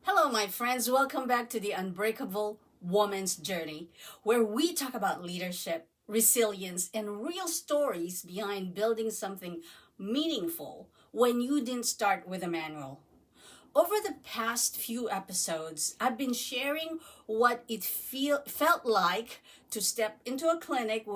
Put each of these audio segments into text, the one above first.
Hello, my friends. Welcome back to the Unbreakable Woman's Journey, where we talk about leadership, resilience, and real stories behind building something meaningful when you didn't start with a manual. Over the past few episodes, I've been sharing what felt like to step into a clinic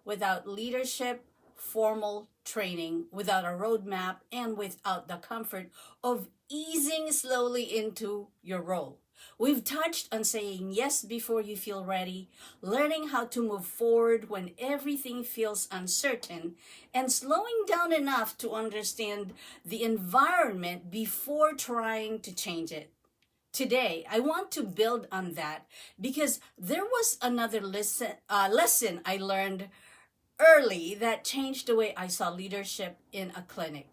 without leadership, formal training, without a roadmap, and without the comfort of easing slowly into your role. We've touched on saying yes before you feel ready, learning how to move forward when everything feels uncertain, and slowing down enough to understand the environment before trying to change it. Today, I want to build on that because there was another lesson I learned early that changed the way I saw leadership in a clinic.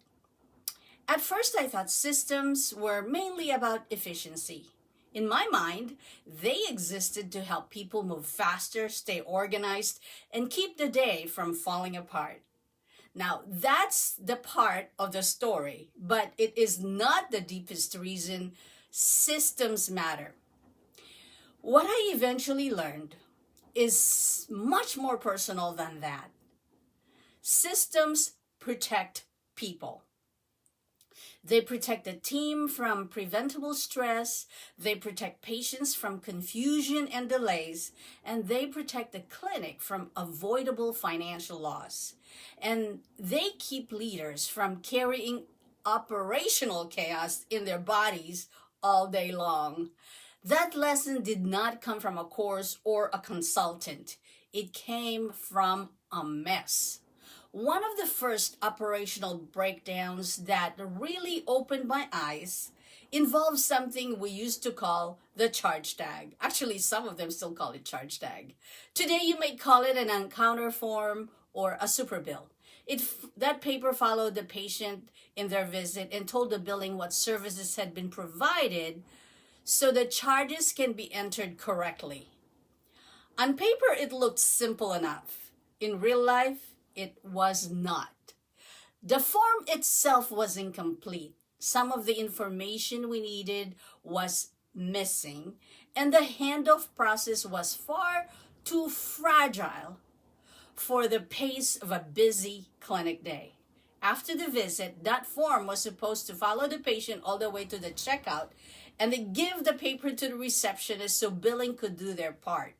At first, I thought systems were mainly about efficiency. In my mind, they existed to help people move faster, stay organized, and keep the day from falling apart. Now, that's the part of the story, but it is not the deepest reason systems matter. What I eventually learned is much more personal than that. Systems protect people. They protect the team from preventable stress, they protect patients from confusion and delays, and they protect the clinic from avoidable financial loss. And they keep leaders from carrying operational chaos in their bodies all day long. That lesson did not come from a course or a consultant. It came from a mess. One of the first operational breakdowns that really opened my eyes involved something we used to call the charge tag. Actually, some of them still call it charge tag. Today, you may call it an encounter form or a super bill. That paper followed the patient in their visit and told the billing what services had been provided so the charges can be entered correctly. On paper, it looked simple enough. In real life, it was not. The form itself was incomplete. Some of the information we needed was missing, and the handoff process was far too fragile for the pace of a busy clinic day. After the visit, that form was supposed to follow the patient all the way to the checkout and then give the paper to the receptionist so billing could do their part.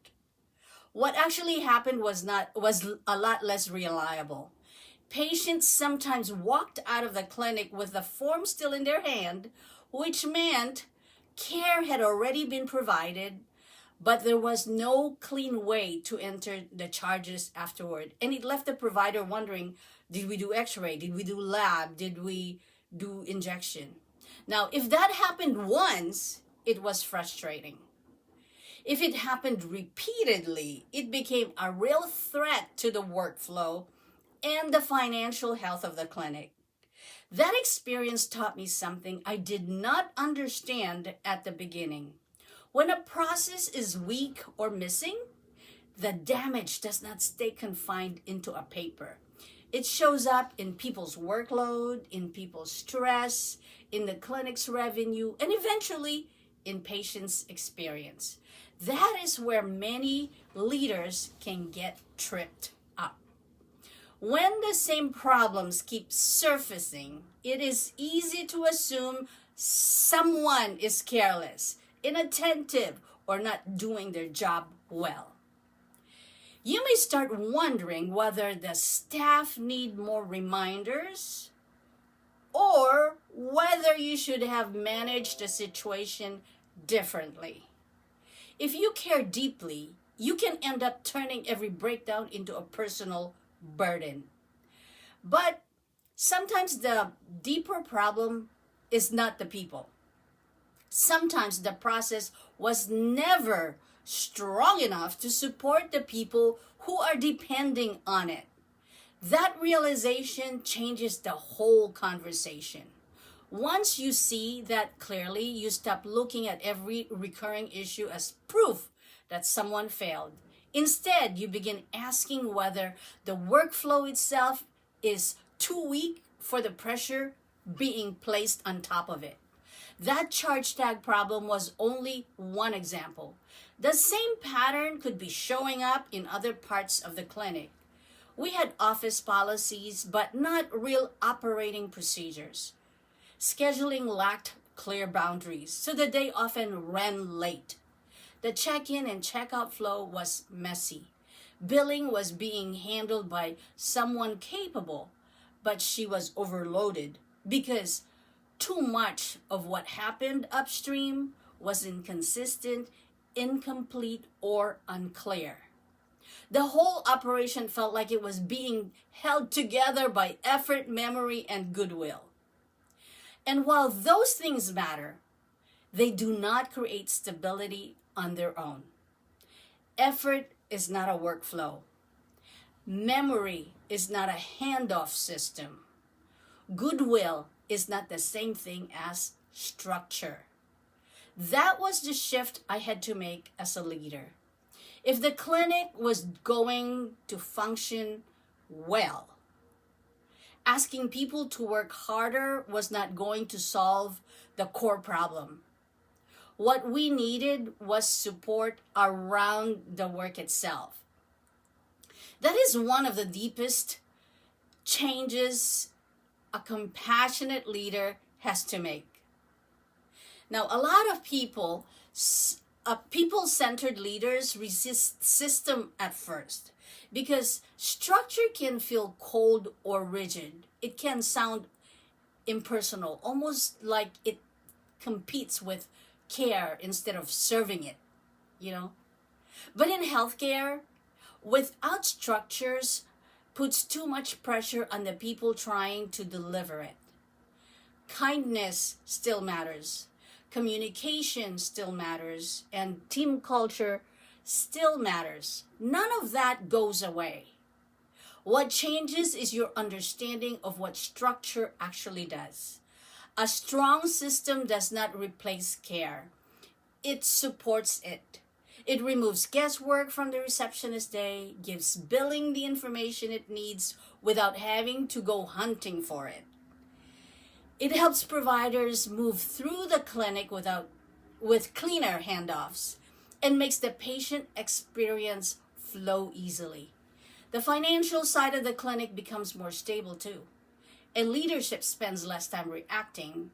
What actually happened was a lot less reliable. Patients sometimes walked out of the clinic with the form still in their hand, which meant care had already been provided, but there was no clean way to enter the charges afterward. And it left the provider wondering, did we do x-ray? Did we do lab? Did we do injection? Now, if that happened once, it was frustrating. If it happened repeatedly, it became a real threat to the workflow and the financial health of the clinic. That experience taught me something I did not understand at the beginning. When a process is weak or missing, the damage does not stay confined into a paper. It shows up in people's workload, in people's stress, in the clinic's revenue, and eventually in patients' experience. That is where many leaders can get tripped up. When the same problems keep surfacing, it is easy to assume someone is careless, inattentive, or not doing their job well. You may start wondering whether the staff need more reminders or whether you should have managed the situation differently. If you care deeply, you can end up turning every breakdown into a personal burden. But sometimes the deeper problem is not the people. Sometimes the process was never strong enough to support the people who are depending on it. That realization changes the whole conversation. Once you see that clearly, you stop looking at every recurring issue as proof that someone failed. Instead, you begin asking whether the workflow itself is too weak for the pressure being placed on top of it. That charge tag problem was only one example. The same pattern could be showing up in other parts of the clinic. We had office policies, but not real operating procedures. Scheduling lacked clear boundaries, so the day often ran late. The check-in and check-out flow was messy. Billing was being handled by someone capable, but she was overloaded because too much of what happened upstream was inconsistent, incomplete, or unclear. The whole operation felt like it was being held together by effort, memory, and goodwill. And while those things matter, they do not create stability on their own. Effort is not a workflow. Memory is not a handoff system. Goodwill is not the same thing as structure. That was the shift I had to make as a leader. If the clinic was going to function well, asking people to work harder was not going to solve the core problem. What we needed was support around the work itself. That is one of the deepest changes a compassionate leader has to make. Now, a lot of people-centered leaders resist system at first because structure can feel cold or rigid. It can sound impersonal, almost like it competes with care instead of serving it, you know? But in healthcare, without structures, puts too much pressure on the people trying to deliver it. Kindness still matters. Communication still matters. And team culture still matters. None of that goes away. What changes is your understanding of what structure actually does. A strong system does not replace care. It supports it. It removes guesswork from the receptionist's day, gives billing the information it needs without having to go hunting for it. It helps providers move through the clinic with cleaner handoffs and makes the patient experience flow easily. The financial side of the clinic becomes more stable too, and leadership spends less time reacting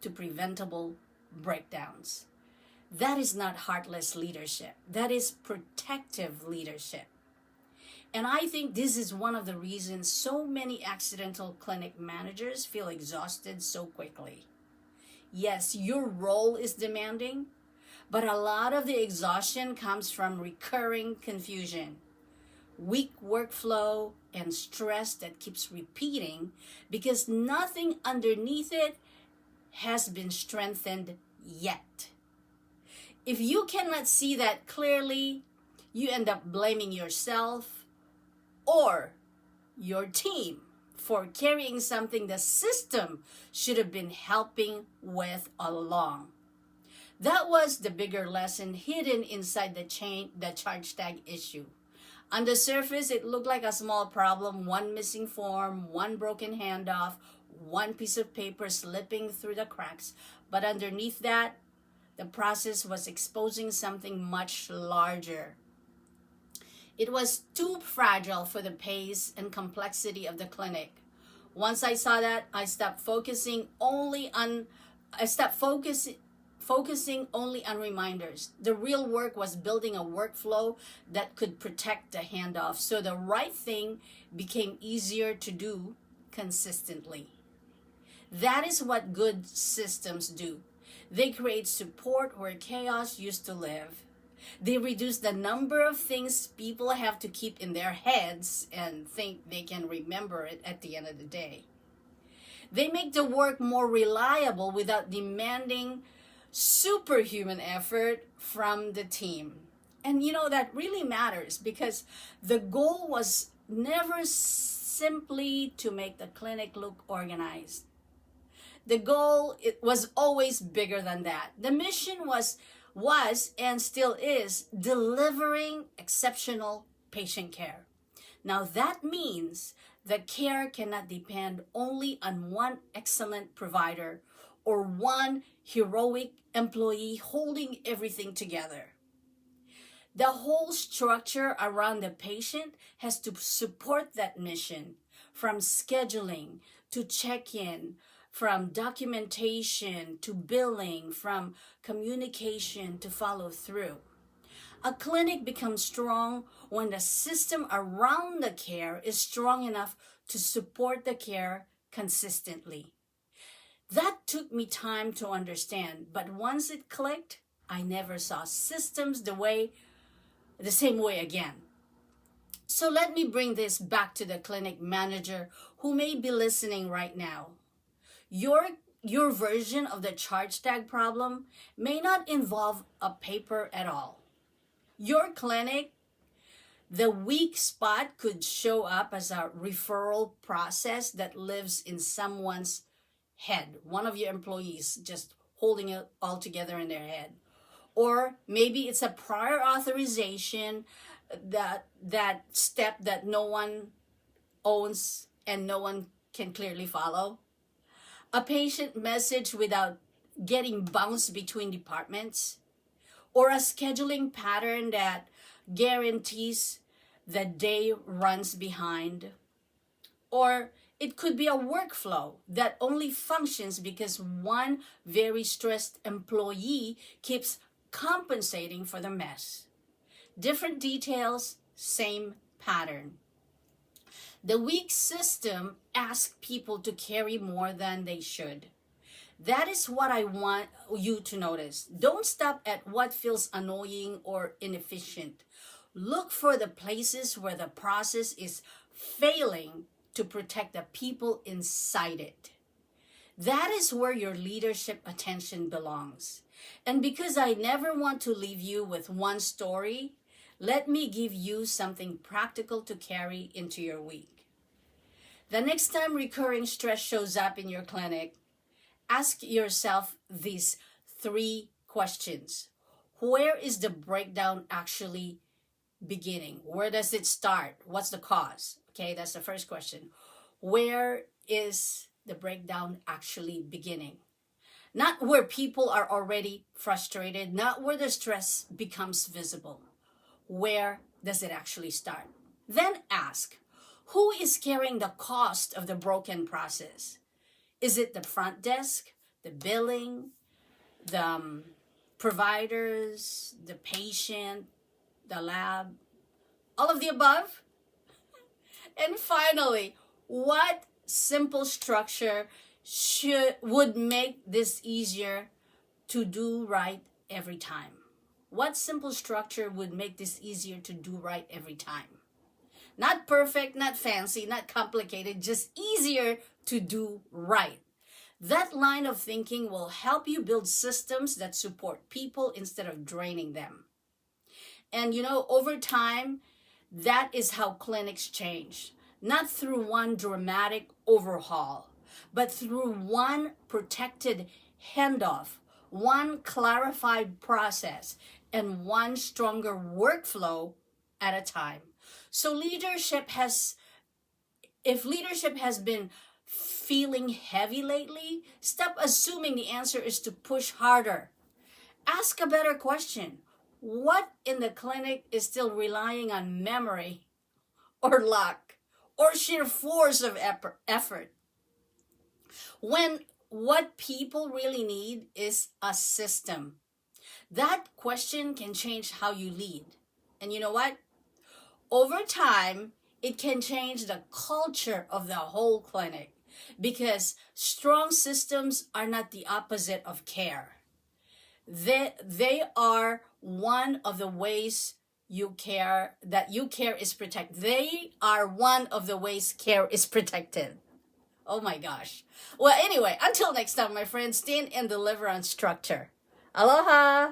to preventable breakdowns. That is not heartless leadership. That is protective leadership. And I think this is one of the reasons so many accidental clinic managers feel exhausted so quickly. Yes, your role is demanding, but a lot of the exhaustion comes from recurring confusion, weak workflow, and stress that keeps repeating because nothing underneath it has been strengthened yet. If you cannot see that clearly, you end up blaming yourself or your team for carrying something the system should have been helping with all along. That was the bigger lesson hidden inside the charge tag issue. On the surface, it looked like a small problem, one missing form, one broken handoff, one piece of paper slipping through the cracks. But underneath that, the process was exposing something much larger. It was too fragile for the pace and complexity of the clinic. Once I saw that, I stopped focusing only on reminders. The real work was building a workflow that could protect the handoff so the right thing became easier to do consistently. That is what good systems do. They create support where chaos used to live. They reduce the number of things people have to keep in their heads and think they can remember it at the end of the day. They make the work more reliable without demanding superhuman effort from the team. And that really matters because the goal was never simply to make the clinic look organized. The goal was always bigger than that. The mission was and still is delivering exceptional patient care. Now that means the care cannot depend only on one excellent provider or one heroic employee holding everything together. The whole structure around the patient has to support that mission, from scheduling to check-in, from documentation to billing, from communication to follow through. A clinic becomes strong when the system around the care is strong enough to support the care consistently. That took me time to understand, but once it clicked, I never saw systems the same way again. So let me bring this back to the clinic manager who may be listening right now. Your version of the charge tag problem may not involve a paper at all. Your clinic, the weak spot could show up as a referral process that lives in someone's head, one of your employees just holding it all together in their head. Or maybe it's a prior authorization, that step that no one owns and no one can clearly follow. A patient message without getting bounced between departments. Or a scheduling pattern that guarantees the day runs behind. Or it could be a workflow that only functions because one very stressed employee keeps compensating for the mess. Different details, same pattern. The weak system asks people to carry more than they should. That is what I want you to notice. Don't stop at what feels annoying or inefficient. Look for the places where the process is failing to protect the people inside it. That is where your leadership attention belongs. And because I never want to leave you with one story, let me give you something practical to carry into your week. The next time recurring stress shows up in your clinic, ask yourself these 3 questions. Where is the breakdown actually beginning? Where does it start? What's the cause? Okay, that's the first question. Where is the breakdown actually beginning? Not where people are already frustrated, not where the stress becomes visible. Where does it actually start? Then ask, who is carrying the cost of the broken process? Is it the front desk, the billing, the providers, the patient, the lab, all of the above? And finally, what simple structure would make this easier to do right every time? What simple structure would make this easier to do right every time? Not perfect, not fancy, not complicated, just easier to do right. That line of thinking will help you build systems that support people instead of draining them. And over time, that is how clinics change. Not through one dramatic overhaul, but through one protected handoff, one clarified process, and one stronger workflow at a time. So if leadership has been feeling heavy lately, stop assuming the answer is to push harder. Ask a better question. What in the clinic is still relying on memory or luck or sheer force of effort? When what people really need is a system. That question can change how you lead. And you know what? Over time, it can change the culture of the whole clinic, because strong systems are not the opposite of care. They are one of the ways you care is protected. They are one of the ways care is protected. Oh my gosh. Well, anyway, until next time, my friends, stand and deliver on structure. Aloha!